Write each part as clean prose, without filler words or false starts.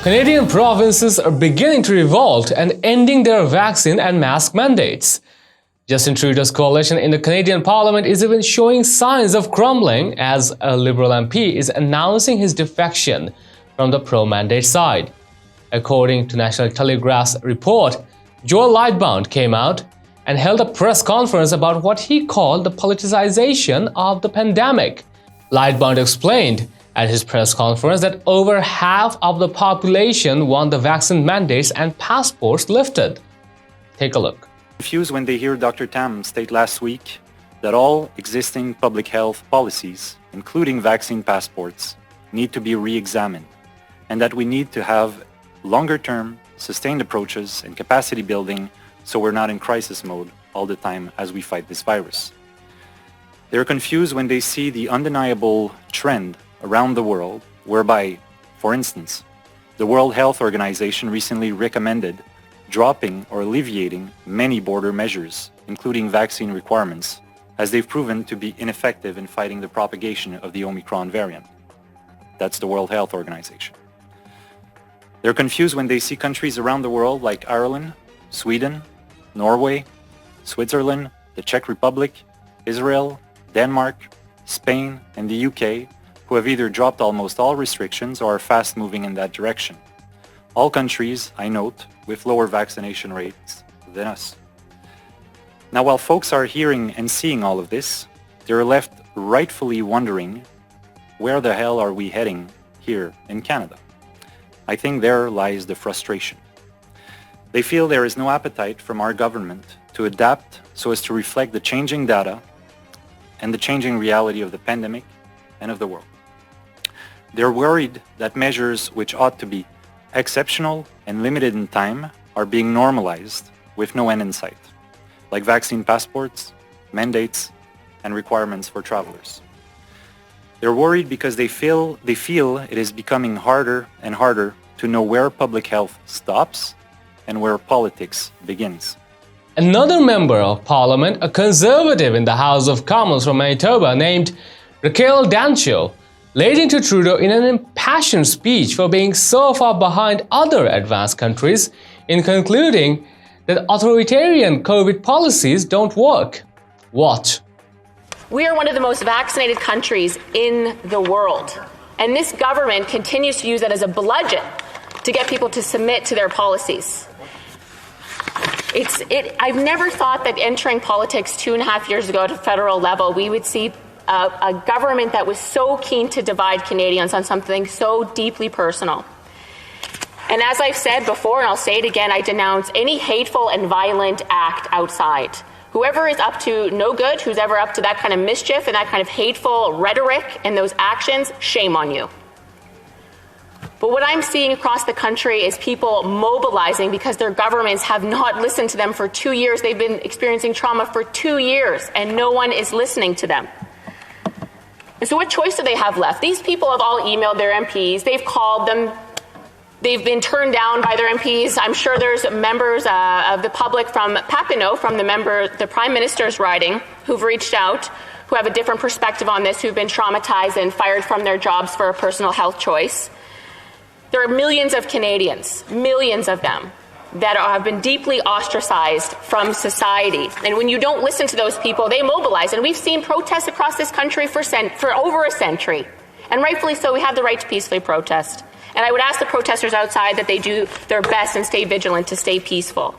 Canadian provinces are beginning to revolt and ending their vaccine and mask mandates. Justin Trudeau's coalition in the Canadian Parliament is even showing signs of crumbling as a Liberal MP is announcing his defection from the pro-mandate side. According to National Telegraph's report, Joel Lightbound came out and held a press conference about what he called the politicization of the pandemic. Lightbound explained at his press conference that over half of the population want the vaccine mandates and passports lifted. Take a look. Confused when they hear Dr. Tam state last week that all existing public health policies, including vaccine passports, need to be re-examined, and that we need to have longer-term, sustained approaches and capacity building so we're not in crisis mode all the time as we fight this virus. They're confused when they see the undeniable trend around the world whereby, for instance, the World Health Organization recently recommended dropping or alleviating many border measures, including vaccine requirements, as they've proven to be ineffective in fighting the propagation of the Omicron variant. That's the World Health Organization. They're confused when they see countries around the world like Ireland, Sweden, Norway, Switzerland, the Czech Republic, Israel, Denmark, Spain, and the UK, who have either dropped almost all restrictions or are fast moving in that direction. All countries, I note, with lower vaccination rates than us. Now, while folks are hearing and seeing all of this, they're left rightfully wondering, where the hell are we heading here in Canada? I think there lies the frustration. They feel there is no appetite from our government to adapt so as to reflect the changing data and the changing reality of the pandemic and of the world. They're worried that measures which ought to be exceptional and limited in time are being normalized with no end in sight, like vaccine passports, mandates, and requirements for travelers. They're worried because they feel it is becoming harder and harder to know where public health stops and where politics begins. Another member of Parliament, a Conservative in the House of Commons from Manitoba named Raquel Dancho, laid into Trudeau in an impassioned speech for being so far behind other advanced countries in concluding that authoritarian COVID policies don't work. Watch. We are one of the most vaccinated countries in the world, and this government continues to use that as a bludgeon to get people to submit to their policies. I've never thought that entering politics 2.5 years ago at a federal level, we would see a government that was so keen to divide Canadians on something so deeply personal. And as I've said before, and I'll say it again, I denounce any hateful and violent act outside. Whoever is up to no good, who's ever up to that kind of mischief and that kind of hateful rhetoric and those actions, shame on you. But what I'm seeing across the country is people mobilizing because their governments have not listened to them for 2 years. They've been experiencing trauma for 2 years, and no one is listening to them. And so what choice do they have left? These people have all emailed their MPs. They've called them. They've been turned down by their MPs. I'm sure there's members of the public from Papineau, from the Prime Minister's riding, who've reached out, who have a different perspective on this, who've been traumatized and fired from their jobs for a personal health choice. There are millions of Canadians, millions of them, that have been deeply ostracized from society. And when you don't listen to those people, they mobilize. And we've seen protests across this country for over a century. And rightfully so, we have the right to peacefully protest. And I would ask the protesters outside that they do their best and stay vigilant to stay peaceful.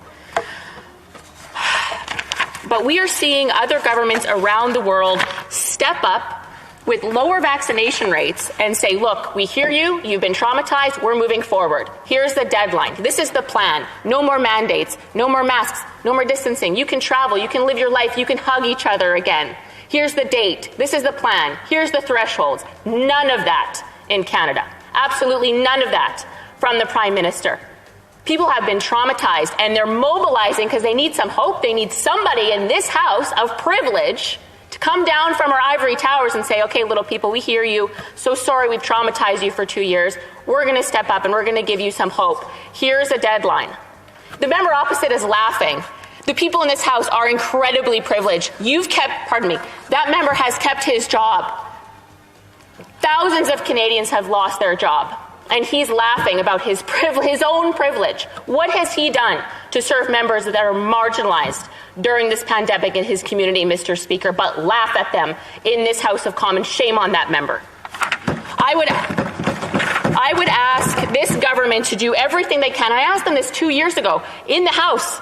But we are seeing other governments around the world step up with lower vaccination rates and say, look, we hear you, you've been traumatized, we're moving forward. Here's the deadline. This is the plan. No more mandates, no more masks, no more distancing. You can travel, you can live your life, you can hug each other again. Here's the date. This is the plan. Here's the thresholds. None of that in Canada. Absolutely none of that from the Prime Minister. People have been traumatized and they're mobilizing because they need some hope. They need somebody in this house of privilege to come down from our ivory towers and say, okay, little people, we hear you. So sorry we've traumatized you for 2 years. We're going to step up and we're going to give you some hope. Here's a deadline. The member opposite is laughing. The people in this house are incredibly privileged. That member has kept his job. Thousands of Canadians have lost their job. and he's laughing about his own privilege. What has he done to serve members that are marginalized during this pandemic in his community, Mr. Speaker, but laugh at them in this House of Commons? Shame on that member. I would ask this government to do everything they can. I asked them this 2 years ago in the House.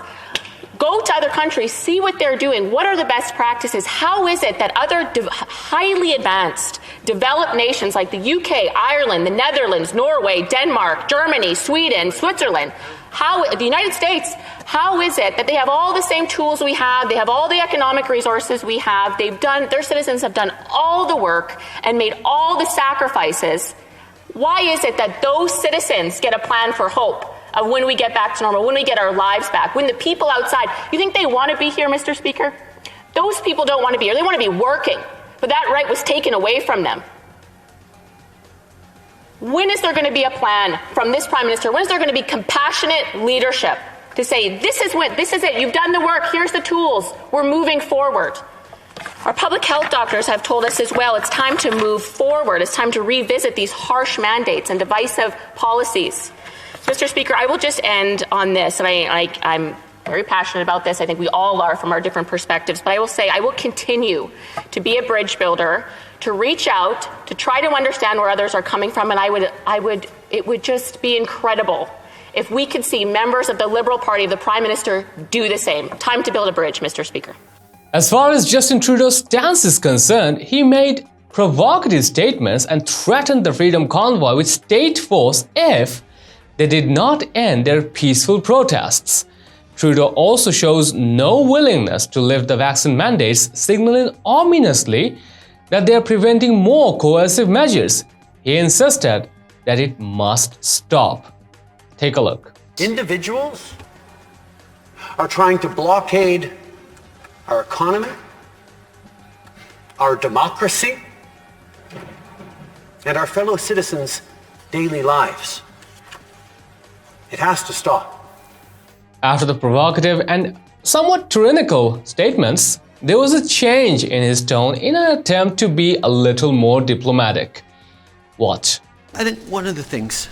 Go to other countries, see what they're doing. What are the best practices? How is it that other highly advanced, developed nations like the UK, Ireland, the Netherlands, Norway, Denmark, Germany, Sweden, Switzerland, the United States, how is it that they have all the same tools we have, they have all the economic resources we have, their citizens have done all the work and made all the sacrifices? Why is it that those citizens get a plan for hope of when we get back to normal, when we get our lives back, when the people outside, you think they want to be here, Mr. Speaker? Those people don't want to be here. They want to be working, but that right was taken away from them. When is there going to be a plan from this Prime Minister? When is there going to be compassionate leadership to say, this is it, you've done the work, here's the tools, we're moving forward? Our public health doctors have told us as well, it's time to move forward, it's time to revisit these harsh mandates and divisive policies. Mr. Speaker, I will just end on this, and I'm very passionate about this. I think we all are from our different perspectives, but I will say I will continue to be a bridge builder, to reach out, to try to understand where others are coming from, and it would just be incredible if we could see members of the Liberal Party of the Prime Minister do the same. Time to build a bridge, Mr. Speaker. As far as Justin Trudeau's stance is concerned, he made provocative statements and threatened the Freedom Convoy with state force if they did not end their peaceful protests. Trudeau also shows no willingness to lift the vaccine mandates, signaling ominously that they are preventing more coercive measures. He insisted that it must stop. Take a look. Individuals are trying to blockade our economy, our democracy, and our fellow citizens' daily lives. It has to stop. After the provocative and somewhat tyrannical statements, there was a change in his tone in an attempt to be a little more diplomatic. Watch. I think one of the things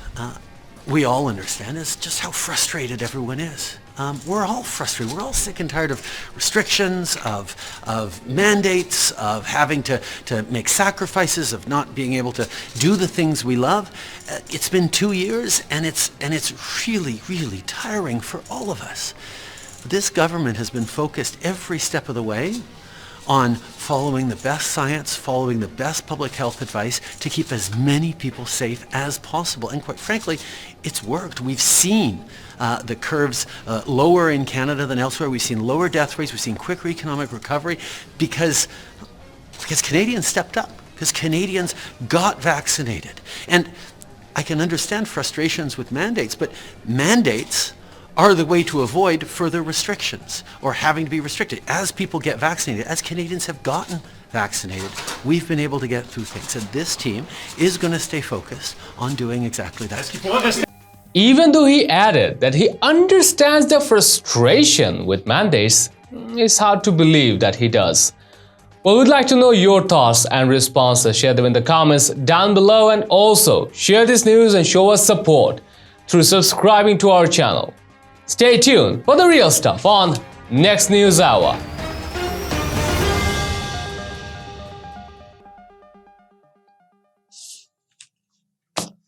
we all understand is just how frustrated everyone is. We're all frustrated. We're all sick and tired of restrictions, of mandates, of having to make sacrifices, of not being able to do the things we love. It's been 2 years, and it's really, really tiring for all of us. This government has been focused every step of the way on following the best science, following the best public health advice to keep as many people safe as possible. And quite frankly, it's worked. We've seen the curves lower in Canada than elsewhere. We've seen lower death rates. We've seen quicker economic recovery because Canadians stepped up, because Canadians got vaccinated. And I can understand frustrations with mandates, but mandates are the way to avoid further restrictions or having to be restricted. As people get vaccinated, as Canadians have gotten vaccinated, we've been able to get through things. And this team is going to stay focused on doing exactly that. Even though he added that he understands the frustration with mandates, it's hard to believe that he does. Well, we'd like to know your thoughts and responses. Share them in the comments down below, and also share this news and show us support through subscribing to our channel. Stay tuned for the real stuff on Next News Hour.